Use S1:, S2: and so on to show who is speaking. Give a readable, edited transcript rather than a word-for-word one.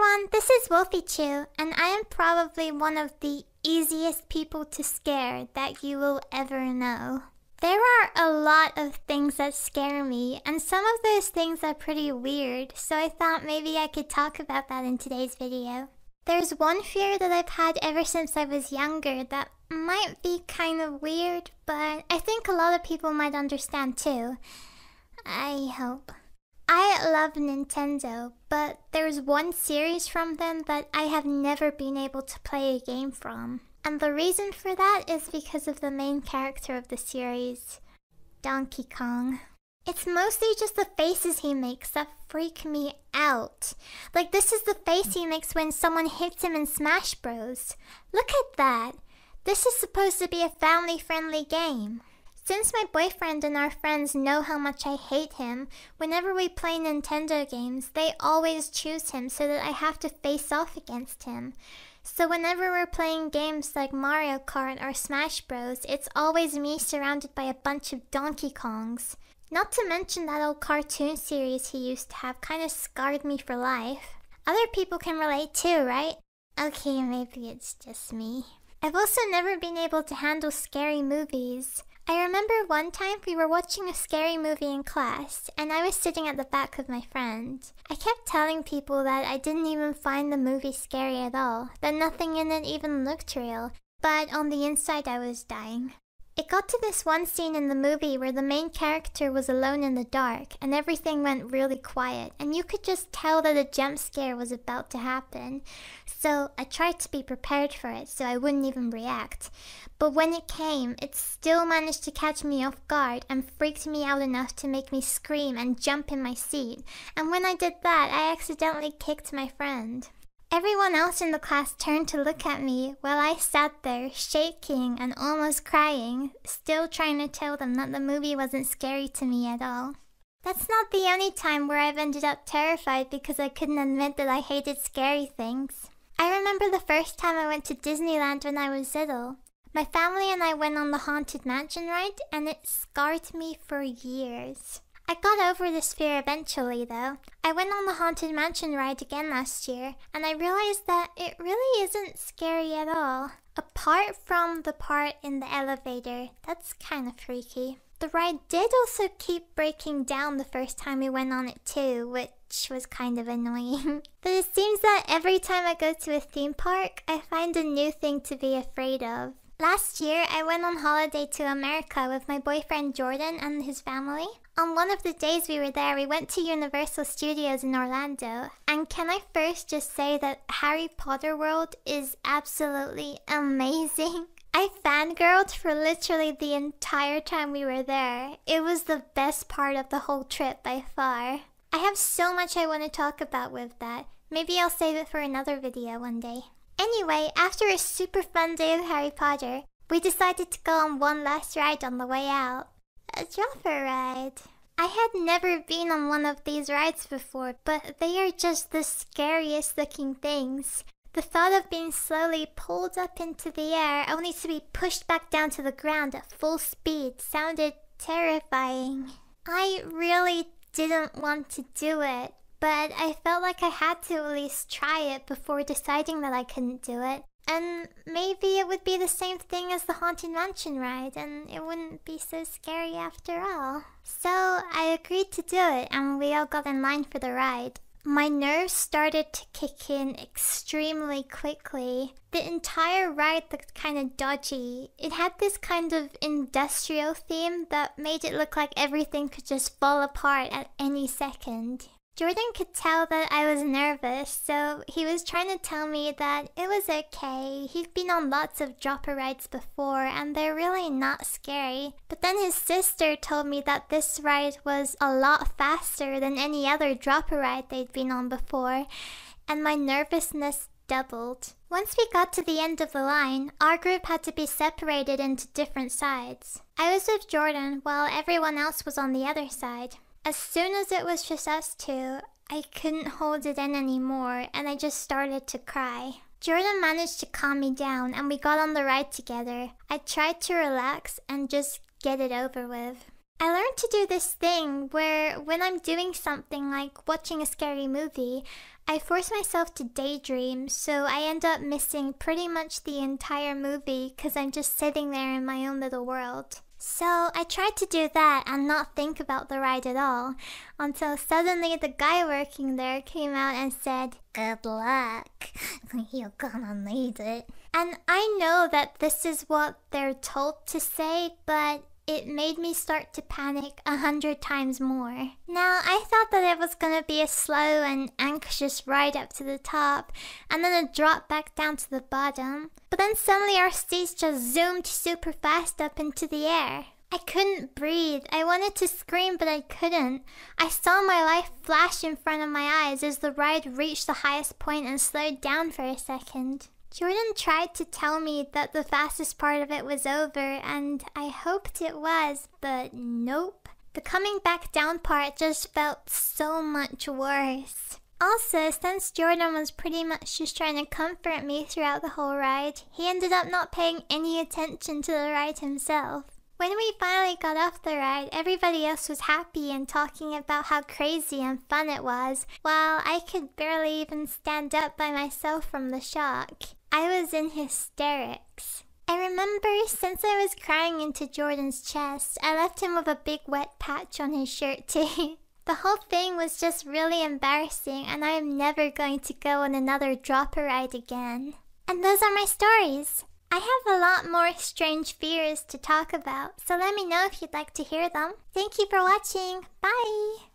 S1: everyone, this is Wolfychu, and I am probably one of the easiest people to scare that you will ever know. There are a lot of things that scare me, and some of those things are pretty weird, so I thought maybe I could talk about that in today's video. There's one fear that I've had ever since I was younger that might be kind of weird, but I think a lot of people might understand too. I hope. I love Nintendo, but there's one series from them that I have never been able to play a game from. And the reason for that is because of the main character of the series, Donkey Kong. It's mostly just the faces he makes that freak me out. Like, this is the face he makes when someone hits him in Smash Bros. Look at that! This is supposed to be a family-friendly game. Since my boyfriend and our friends know how much I hate him, whenever we play Nintendo games, they always choose him so that I have to face off against him. So whenever we're playing games like Mario Kart or Smash Bros, it's always me surrounded by a bunch of Donkey Kongs. Not to mention that old cartoon series he used to have kind of scarred me for life. Other people can relate too, right? Okay, maybe it's just me. I've also never been able to handle scary movies. I remember one time we were watching a scary movie in class, and I was sitting at the back with my friend. I kept telling people that I didn't even find the movie scary at all, that nothing in it even looked real, but on the inside I was dying. It got to this one scene in the movie where the main character was alone in the dark, and everything went really quiet, and you could just tell that a jump scare was about to happen. So I tried to be prepared for it so I wouldn't even react. But when it came, it still managed to catch me off guard and freaked me out enough to make me scream and jump in my seat. And when I did that, I accidentally kicked my friend. Everyone else in the class turned to look at me while I sat there shaking and almost crying, still trying to tell them that the movie wasn't scary to me at all. That's not the only time where I've ended up terrified because I couldn't admit that I hated scary things. I remember the first time I went to Disneyland when I was little. My family and I went on the Haunted Mansion ride, and it scarred me for years. I got over this fear eventually though. I went on the Haunted Mansion ride again last year, and I realized that it really isn't scary at all. Apart from the part in the elevator, that's kind of freaky. The ride did also keep breaking down the first time we went on it too, which was kind of annoying. But it seems that every time I go to a theme park, I find a new thing to be afraid of. Last year, I went on holiday to America with my boyfriend Jordan and his family. On one of the days we were there, we went to Universal Studios in Orlando. And can I first just say that Harry Potter World is absolutely amazing? I fangirled for literally the entire time we were there. It was the best part of the whole trip by far. I have so much I want to talk about with that. Maybe I'll save it for another video one day. Anyway, after a super fun day of Harry Potter, we decided to go on one last ride on the way out. A dropper ride. I had never been on one of these rides before, but they are just the scariest looking things. The thought of being slowly pulled up into the air only to be pushed back down to the ground at full speed sounded terrifying. I really didn't want to do it, but I felt like I had to at least try it before deciding that I couldn't do it. And maybe it would be the same thing as the Haunted Mansion ride, and it wouldn't be so scary after all. So I agreed to do it, and we all got in line for the ride. My nerves started to kick in extremely quickly. The entire ride looked kind of dodgy. It had this kind of industrial theme that made it look like everything could just fall apart at any second. Jordan could tell that I was nervous, so he was trying to tell me that it was okay. He'd been on lots of dropper rides before, and they're really not scary. But then his sister told me that this ride was a lot faster than any other dropper ride they'd been on before, and my nervousness doubled. Once we got to the end of the line, our group had to be separated into different sides. I was with Jordan, while everyone else was on the other side. As soon as it was just us two, I couldn't hold it in anymore, and I just started to cry. Jordan managed to calm me down, and we got on the ride together. I tried to relax and just get it over with. I learned to do this thing where when I'm doing something like watching a scary movie, I force myself to daydream, so I end up missing pretty much the entire movie because I'm just sitting there in my own little world. So I tried to do that and not think about the ride at all, until suddenly the guy working there came out and said, "Good luck, you're gonna need it." And I know that this is what they're told to say, but it made me start to panic 100 times more. Now, I thought that it was gonna be a slow and anxious ride up to the top, and then a drop back down to the bottom. But then suddenly our seats just zoomed super fast up into the air. I couldn't breathe. I wanted to scream, but I couldn't. I saw my life flash in front of my eyes as the ride reached the highest point and slowed down for a second. Jordan tried to tell me that the fastest part of it was over, and I hoped it was, but nope. The coming back down part just felt so much worse. Also, since Jordan was pretty much just trying to comfort me throughout the whole ride, he ended up not paying any attention to the ride himself. When we finally got off the ride, everybody else was happy and talking about how crazy and fun it was, while I could barely even stand up by myself from the shock. I was in hysterics. I remember since I was crying into Jordan's chest, I left him with a big wet patch on his shirt too. The whole thing was just really embarrassing, and I am never going to go on another dropper ride again. And those are my stories. I have a lot more strange fears to talk about, so let me know if you'd like to hear them. Thank you for watching. Bye!